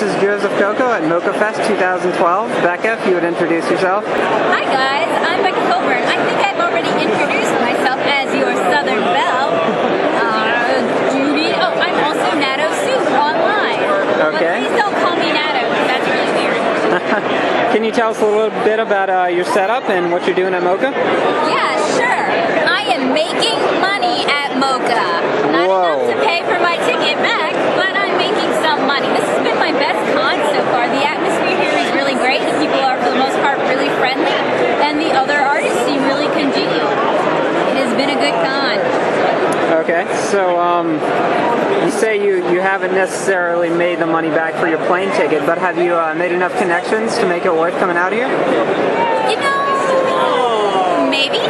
is Joseph Coco at MoCCA Fest 2012. Becca, if you would introduce yourself. Hi guys, I'm Becca Hillburn. I think I've already introduced myself as your Southern Belle. Judy. Oh, I'm also Natto Soup online. Okay. But please don't call me Natto, because that's really weird. Can you tell us a little bit about your setup and what you're doing at MoCCA? Yeah, sure. I am making money at MoCCA. Not enough to pay for my ticket back, but I'm making some money. This has been my best con so far. The atmosphere here is really great. The people are, for the most part, really friendly, and the other artists seem really congenial. It has been a good con. Okay, so you say you haven't necessarily made the money back for your plane ticket, but have you made enough connections to make it worth coming out here? You know, maybe.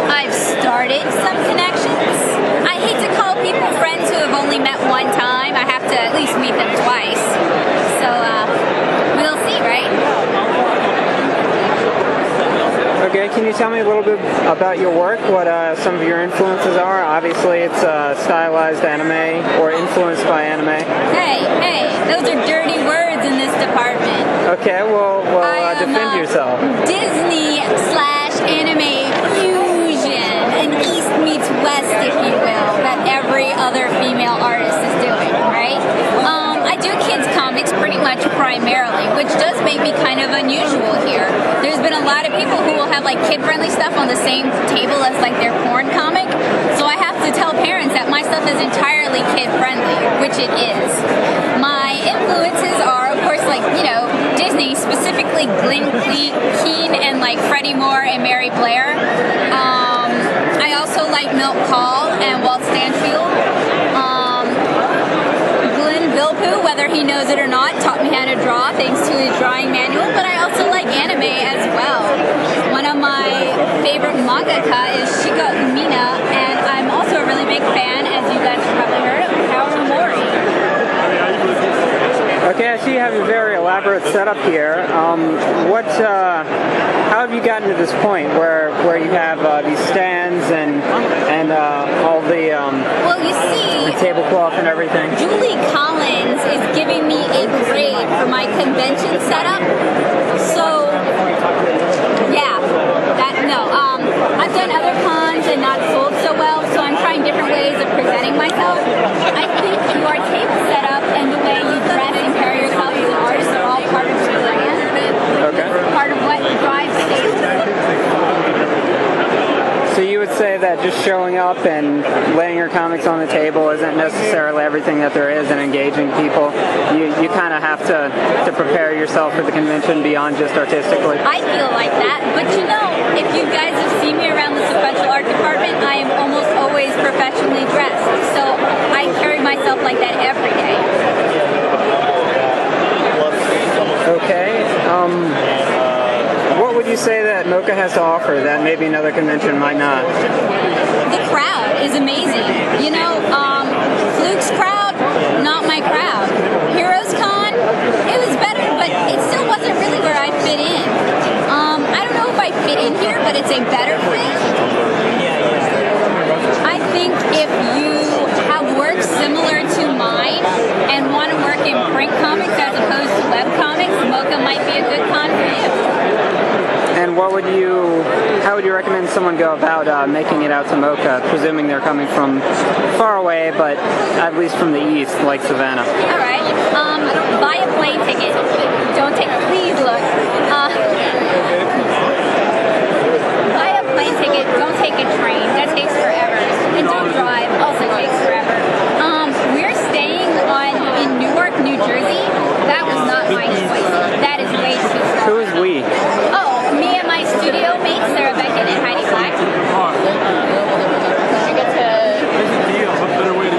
I've started some connections. I hate to call people friends who have only met one time. I have to at least meet them twice. So, we'll see, right? Okay, can you tell me a little bit about your work, what some of your influences are? Obviously it's stylized anime, or influenced by anime. Hey, those are dirty words in this department. Okay, well defend yourself. Disney/anime fusion, an East meets West, if you will, that every other female artist is doing, right? I do kids comics pretty much primarily, which does make me kind of unusual here. There's been a lot of people who will have like kid-friendly stuff on the same table as like their porn comic, so I have to tell parents that my stuff is entirely kid-friendly, which it is. My influences are, of course, like, you know, Disney, specifically Glenn Keane and like Freddie Moore and Mary Blair. I also like Milt Kahl and Walt Stanfield. Glenn Vilppu, whether he knows it or not, taught me how to draw thanks to his drawing manual, but I also like anime as well. One of my favorite mangaka is Shika Umina, and I'm also a really big fan, as you guys have probably heard, of Prowl. Okay, I see you have a very elaborate setup here. How have you gotten to this point where you have these stands and all the well, you see, the tablecloth and everything? Julie Collins is giving me a grade for my convention setup. So, yeah, I've done other cons and not sold so well, so I'm trying different ways of presenting myself. I think your table setup and the way you dress and carry yourself as an artist are all part of your brand. Okay. Part of what drives sales. So you would say that just showing up and laying your comics on the table isn't necessarily everything that there is in engaging people. You kind of have to prepare yourself for the convention beyond just artistically. I feel like that, but you know, if you guys have seen me around the sequential art department, I am almost always professionally dressed. So I carry myself like that every day. Okay. What would you say that MoCCA has to offer that maybe another convention might not? The crowd is amazing. You know, Fluke's crowd, not my crowd. Heroes Con, it was better, but it still wasn't really where I fit in. I don't know if I fit in here, but it's a better fit. I think if you have work similar to mine and want to work in print comics as opposed to web comics, MoCCA might be a good con for you. And how would you recommend someone go about making it out to MoCCA, presuming they're coming from far away, but at least from the east, like Savannah? All right. Buy a plane ticket. Please look. Buy a plane ticket. Don't take a train. That takes forever. And don't drive. Also takes forever. We're staying in Newark, New Jersey. That was not my choice. That is way too far. Who is we? Oh, me and my studio mates, Sarah Beckett and Heidi Black.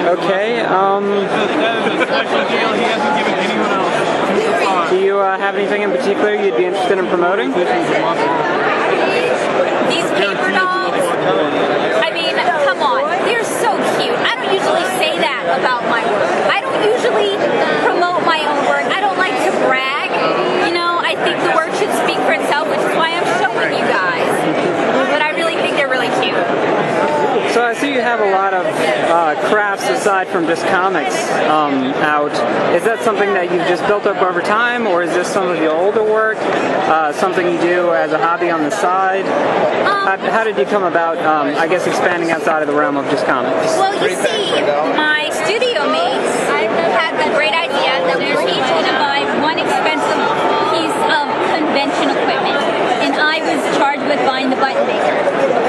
Okay, do you have anything in particular you'd be interested in promoting? These paper dolls, I mean, come on, they're so cute. I don't usually say that about my work. I don't usually promote my own work. I don't like to brag. You know, I think the work should speak for itself, which is why I'm showing you guys. But I really think they're really cute. So I see you have a lot of crafts aside from just comics out, is that something that you've just built up over time, or is this some of your older work, something you do as a hobby on the side? How did you come about, I guess, expanding outside of the realm of just comics? Well, you see, my studio mates had the great idea that we were each going to buy one expensive piece of convention equipment, and I was charged with buying the button maker.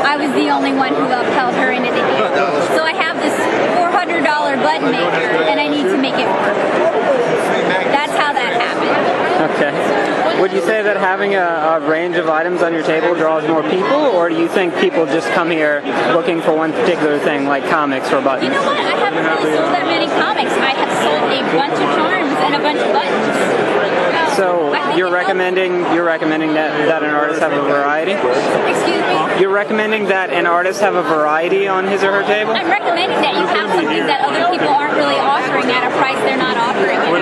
I was the only one who upheld her into the deal. So I have this $400 button maker, and I need to make it work. That's how that happened. Okay. Would you say that having a range of items on your table draws more people, or do you think people just come here looking for one particular thing, like comics or buttons? You know what? I haven't really sold that many comics. I have sold a bunch of charms and a bunch of buttons. So you're recommending that an artist have a variety? Excuse me? You're recommending that an artist have a variety on his or her table? I'm recommending that you have something that other people aren't really offering at a price they're not offering it at.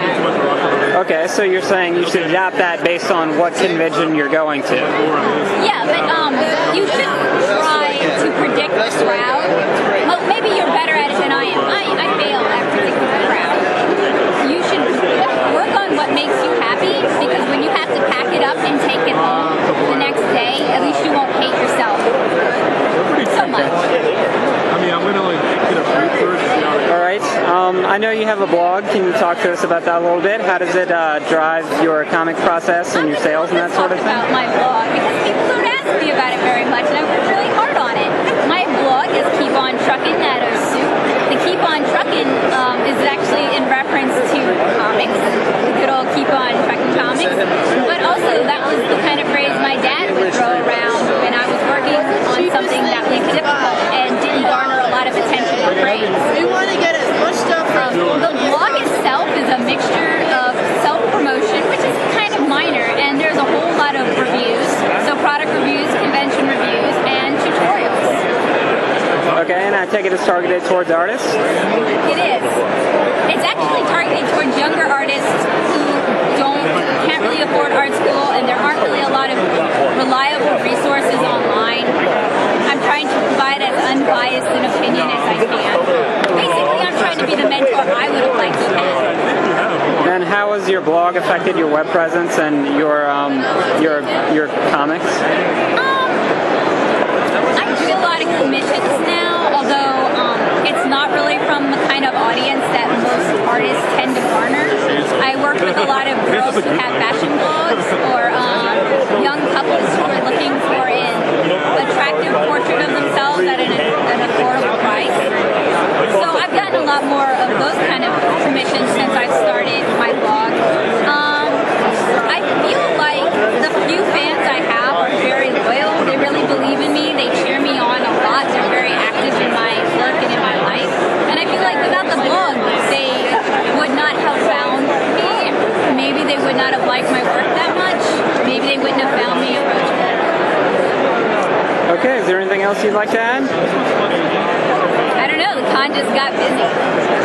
Okay, so you're saying you should adapt that based on what convention you're going to. Yeah, but you shouldn't try to predict the crowd. Well, maybe you're better at it than I am. I fail at predicting the crowd. You should work on what makes you happy, because when you have to pack it up and take it home the next day, at least you won't hate yourself so much. All right. I know you have a blog. Can you talk to us about that a little bit? How does it drive your comic process and your sales and that sort of thing? About my blog, because people don't ask me about it very much, and I work really hard on it. My blog is Keep On Truckin', that is soup. The Keep On Truckin' is actually in reference to comics, the good old Keep On Truckin' comics. But also, that was the kind of phrase my dad would throw around when I was working on something that was difficult and didn't garner a lot of attention or praise. We want to get as much stuff from The blog itself is a mixture of self-promotion, which is kind of minor, and there's a whole lot of reviews. So product reviews, convention reviews, and tutorials. Okay, and I take it it's targeted towards artists? It is. It's actually targeted towards younger artists who can't really afford art school, and there aren't really a lot of reliable resources online. I'm trying to provide as unbiased an opinion as I can. Basically, I'm trying to be the mentor I would have liked to have. And how has your blog affected your web presence and your comics? I do a lot of commissions now, although it's not really from the kind of audience that most artists tend to garner. I work with a lot of girls who have fashion blogs, or young couples who are looking for an attractive portrait of themselves at an affordable price. So I've gotten a lot more of those kind of commissions since I've started my blog. I feel like the few fans I have are very loyal. They really believe in me. They cheer me on a lot. They're very active in my work and in my life. And I feel like without the blog, they would not have found me. Maybe they would not have liked my work that much. Maybe they wouldn't have found me approachable. Okay, is there anything else you'd like to add? I don't know. The con just got busy.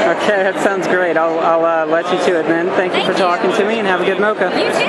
Okay, that sounds great. I'll let you to it then. Thank you for talking to me, and have a good MoCCA. You too.